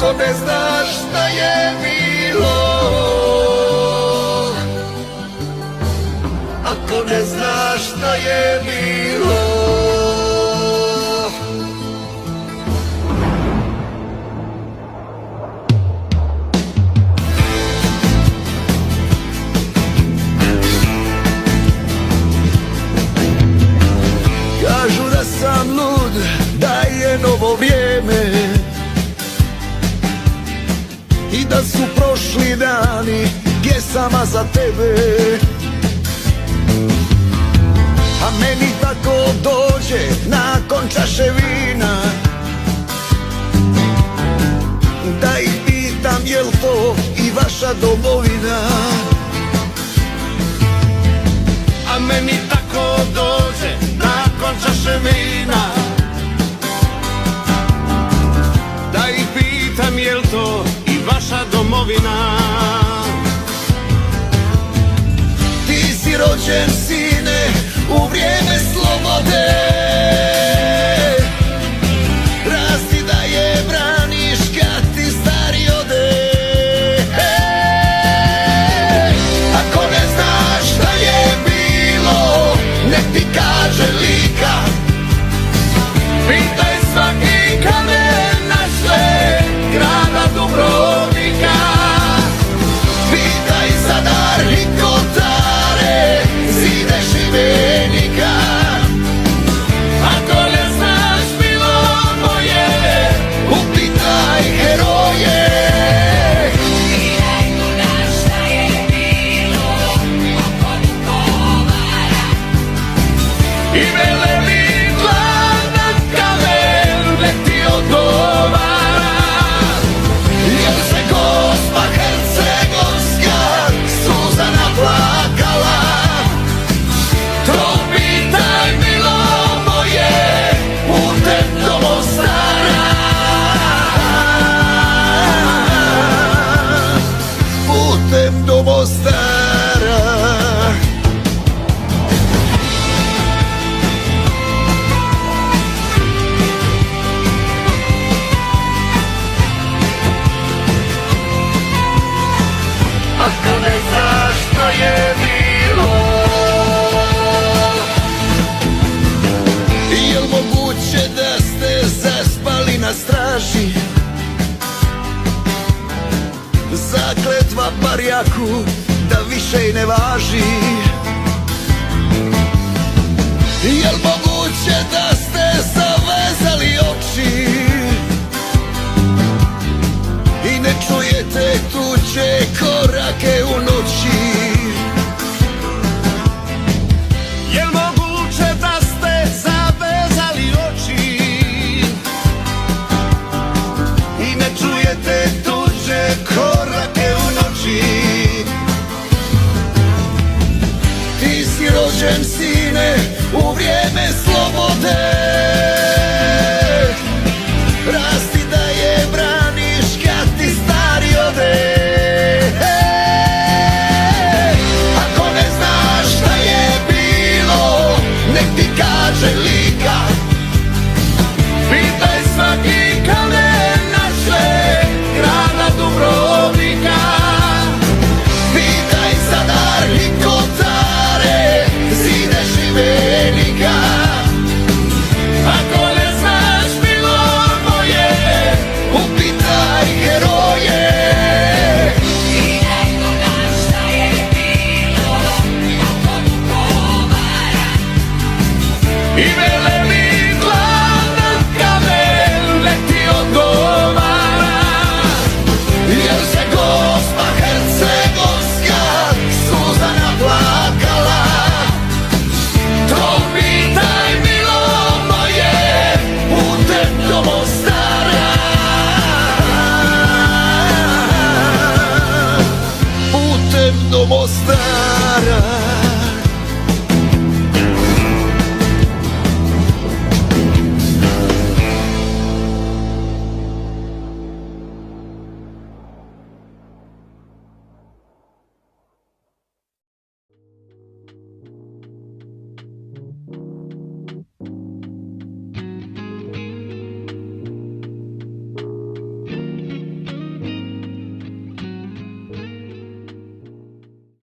ako ne znaš šta je bilo, ako ne znaš šta je bilo. Kažu da sam lud, da je novo vrijeme i da su prošli dani pjesama za tebe. A meni tako dođe nakon čaše vina, da ih pitam jel to i vaša domovina. A meni tako dođe nakon čaše vina, da ih pitam jel to i vaša domovina. Ti si rođen sine u vrijeme slobode, rasti da je braniš kad ti stari ode. Ako ne znaš šta je bilo, nek ti kaže lika, pitaj svaki kamen naše grada Dubrovnika, pitaj Zadar i Kotare, zide Šibenika. Ako ne znaš bilo moje, upitaj heroje. Pitaj koga šta je bilo oko Vukovara, I Velebit glavna kamen leti odgovara. Jel se Gospa Hercegovska suza naplakala, to pitaj milo moje putem do Mostara, putem do Mostara. Ako ne znaš šta je bilo, jel moguće da ste zaspali na straži? Zakletva barjaku da više i ne važi. Jel moguće da ste zavezali oči i ne čujete tuđe korake u noći? Jel moguće da ste zavezali oči i ne čujete tuđe korake u noći? Ti si rođen sine u vrijeme slobode,